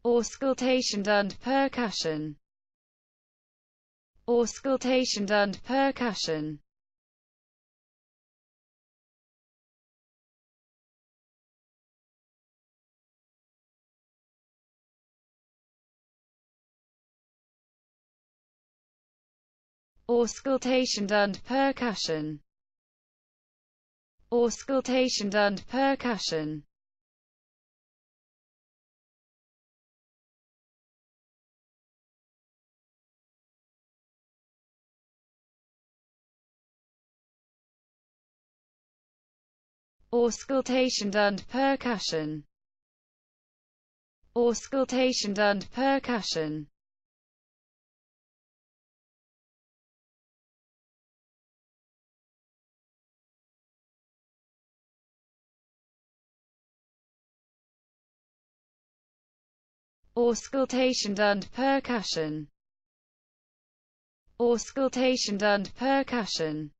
auscultation and percussion, auscultation and percussion, auscultation and percussion, auscultation and percussion, auscultation and percussion, auscultation and percussion, auscultation and percussion, auscultation and percussion.